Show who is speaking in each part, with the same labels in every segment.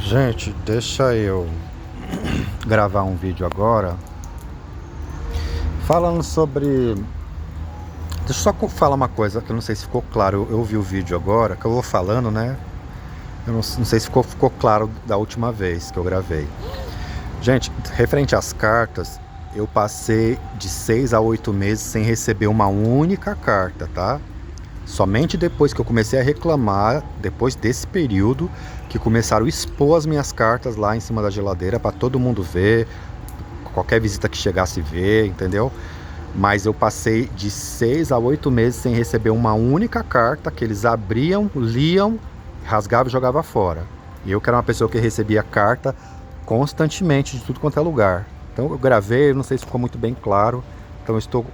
Speaker 1: Gente, deixa eu gravar um vídeo agora falando sobre. Deixa eu só falar uma coisa que eu não sei se ficou claro. Eu vi o vídeo agora, que eu vou falando, né? Eu não sei se ficou claro da última vez que eu gravei. Gente, referente às cartas, eu passei de 6 a 8 meses sem receber uma única carta, tá? Somente depois que eu comecei a reclamar, depois desse período, que começaram a expor as minhas cartas lá em cima da geladeira para todo mundo ver, qualquer visita que chegasse ver, entendeu? Mas eu passei de 6 a 8 meses sem receber uma única carta que eles abriam, liam, rasgavam e jogavam fora. E eu que era uma pessoa que recebia carta constantemente de tudo quanto é lugar. Então eu gravei, não sei se ficou muito bem claro. Então eu estou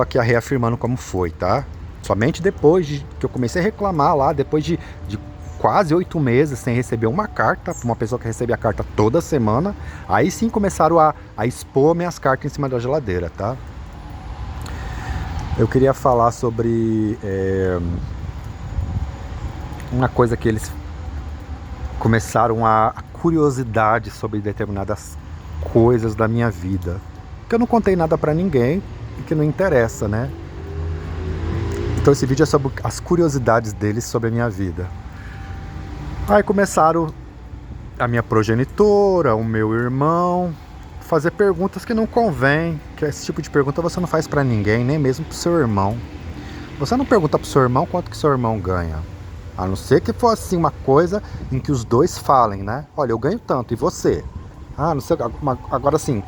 Speaker 1: aqui reafirmando como foi, tá? Somente depois que eu comecei a reclamar lá, depois de quase 8 meses sem receber uma carta, uma pessoa que recebia a carta toda semana, aí sim começaram a expor minhas cartas em cima da geladeira, tá? Eu queria falar sobre uma coisa que eles começaram a curiosidade sobre determinadas coisas da minha vida, que eu não contei nada pra ninguém e que não interessa, né? Então esse vídeo é sobre as curiosidades deles sobre a minha vida. Aí começaram a minha progenitora, o meu irmão, fazer perguntas que não convém, que esse tipo de pergunta você não faz pra ninguém, nem mesmo pro seu irmão. Você não pergunta pro seu irmão quanto que seu irmão ganha. A não ser que fosse assim uma coisa em que os dois falem, né? Olha, eu ganho tanto, e você? Ah, não sei, agora assim,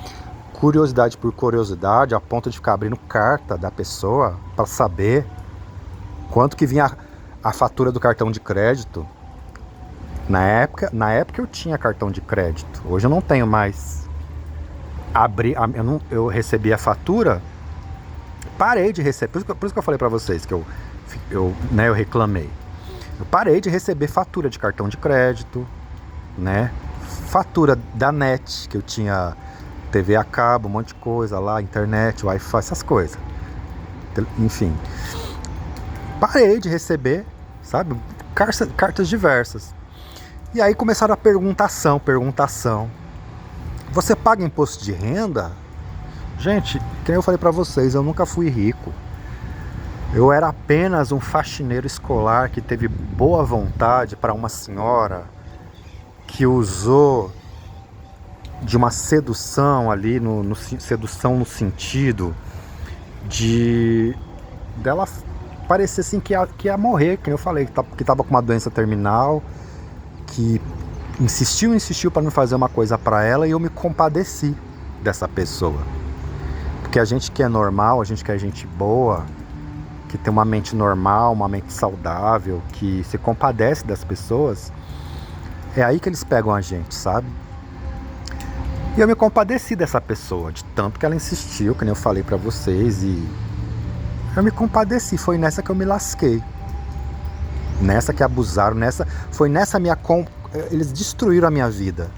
Speaker 1: curiosidade por curiosidade, a ponto de ficar abrindo carta da pessoa para saber quanto que vinha a fatura do cartão de crédito. Na época eu tinha cartão de crédito, hoje eu não tenho mais. Eu recebi a fatura, parei de receber, por isso que eu falei para vocês que eu reclamei. Eu parei de receber fatura de cartão de crédito, né? Fatura da net, que eu tinha TV a cabo, um monte de coisa lá, internet, Wi-Fi, essas coisas. Enfim. Parei de receber, sabe? Cartas diversas. E aí começaram a perguntação. Você paga imposto de renda? Gente, como eu falei pra vocês, eu nunca fui rico. Eu era apenas um faxineiro escolar que teve boa vontade para uma senhora que usou de uma sedução ali, sedução no sentido de dela parecer assim que ia morrer, como eu falei, que estava com uma doença terminal, que insistiu para me fazer uma coisa para ela, e eu me compadeci dessa pessoa. Porque a gente que é normal, a gente que é gente boa, que tem uma mente normal, uma mente saudável, que se compadece das pessoas, é aí que eles pegam a gente, sabe? E eu me compadeci dessa pessoa, de tanto que ela insistiu, que nem eu falei pra vocês, e eu me compadeci, foi nessa que eu me lasquei. Nessa que abusaram, eles destruíram a minha vida,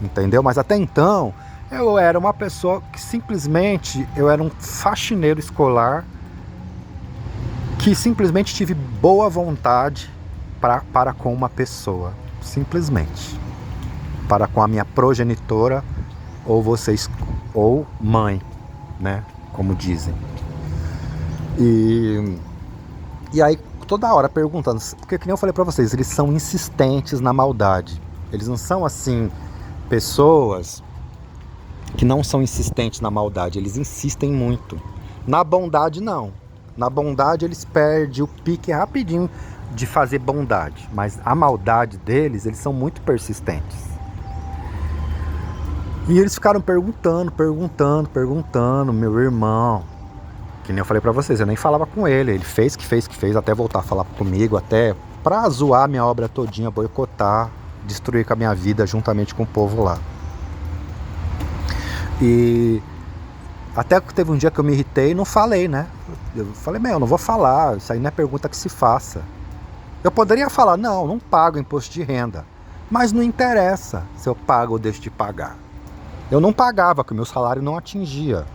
Speaker 1: entendeu? Mas até então, eu era uma pessoa que simplesmente, eu era um faxineiro escolar, que simplesmente tive boa vontade para com uma pessoa, simplesmente, para com a minha progenitora, ou mãe, né, como dizem. E aí toda hora perguntando, porque que nem eu falei pra vocês, eles são insistentes na maldade. Eles não são assim pessoas que não são insistentes na maldade, eles insistem muito. Na bondade não. Na bondade eles perdem o pique rapidinho de fazer bondade, mas a maldade deles, eles são muito persistentes. E eles ficaram perguntando, meu irmão, que nem eu falei pra vocês, eu nem falava com ele fez que fez, até voltar a falar comigo, até pra zoar minha obra todinha, boicotar, destruir com a minha vida juntamente com o povo lá. E até que teve um dia que eu me irritei e não falei, né? Eu falei, eu não vou falar, isso aí não é pergunta que se faça. Eu poderia falar, não pago imposto de renda, mas não interessa se eu pago ou deixo de pagar. Eu não pagava, porque o meu salário não atingia.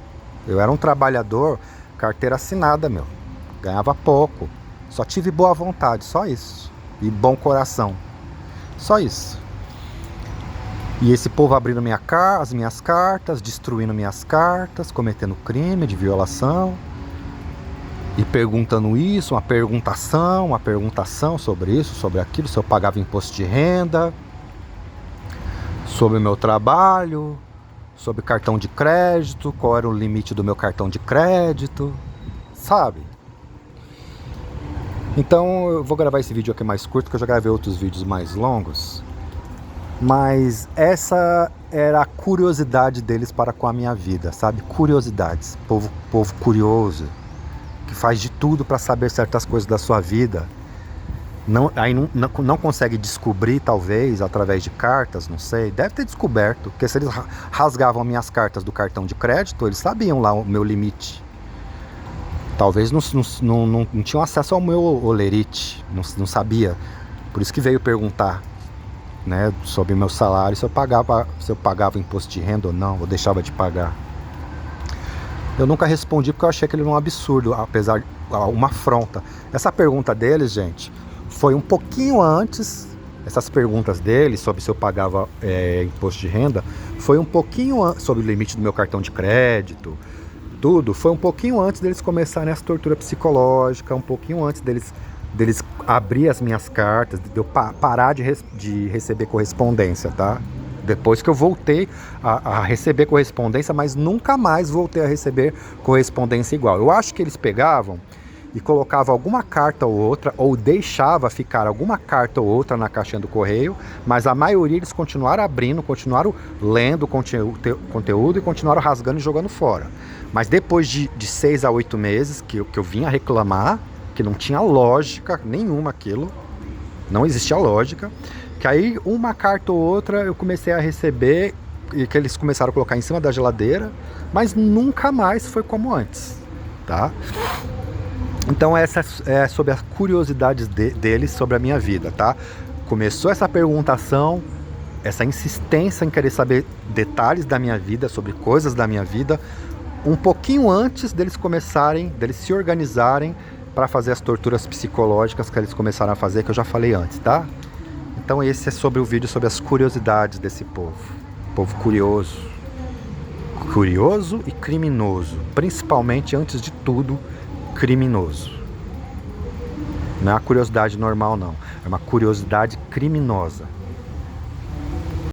Speaker 1: Eu era um trabalhador, carteira assinada, ganhava pouco. Só tive boa vontade, só isso. E bom coração. Só isso. E esse povo abrindo as minhas cartas, destruindo minhas cartas, cometendo crime de violação. E perguntando isso, uma perguntação sobre isso, sobre aquilo, se eu pagava imposto de renda, sobre o meu trabalho, sobre cartão de crédito, qual era o limite do meu cartão de crédito, sabe? Então eu vou gravar esse vídeo aqui mais curto, porque eu já gravei outros vídeos mais longos. Mas essa era a curiosidade deles para com a minha vida, sabe? Curiosidades, povo curioso, que faz de tudo para saber certas coisas da sua vida. Não consegue descobrir, talvez, através de cartas, não sei. Deve ter descoberto, porque se eles rasgavam minhas cartas do cartão de crédito, eles sabiam lá o meu limite. Talvez não tinham acesso ao meu olerite, não sabia. Por isso que veio perguntar, né, sobre o meu salário, se eu pagava imposto de renda ou não, ou deixava de pagar. Eu nunca respondi porque eu achei aquilo um absurdo, apesar de uma afronta. Essa pergunta deles, gente, foi um pouquinho antes. Essas perguntas deles sobre se eu pagava imposto de renda, foi um pouquinho sobre o limite do meu cartão de crédito, tudo. Foi um pouquinho antes deles começarem essa tortura psicológica, um pouquinho antes deles abrir as minhas cartas, de eu parar de receber correspondência, tá? Depois que eu voltei a receber correspondência, mas nunca mais voltei a receber correspondência igual. Eu acho que eles pegavam e colocavam alguma carta ou outra, ou deixava ficar alguma carta ou outra na caixinha do correio, mas a maioria eles continuaram abrindo, continuaram lendo o conteúdo e continuaram rasgando e jogando fora. Mas depois de 6 a 8 meses que eu vinha reclamar, que não tinha lógica nenhuma aquilo, não existia lógica, que aí uma carta ou outra eu comecei a receber e que eles começaram a colocar em cima da geladeira, mas nunca mais foi como antes, tá? Então essa é sobre as curiosidades deles sobre a minha vida, tá? Começou essa perguntação, essa insistência em querer saber detalhes da minha vida, sobre coisas da minha vida, um pouquinho antes deles se organizarem para fazer as torturas psicológicas que eles começaram a fazer, que eu já falei antes, tá? Então esse é sobre o vídeo sobre as curiosidades desse povo. Povo curioso. Curioso e criminoso. Principalmente, antes de tudo, criminoso. Não é uma curiosidade normal, não. É uma curiosidade criminosa.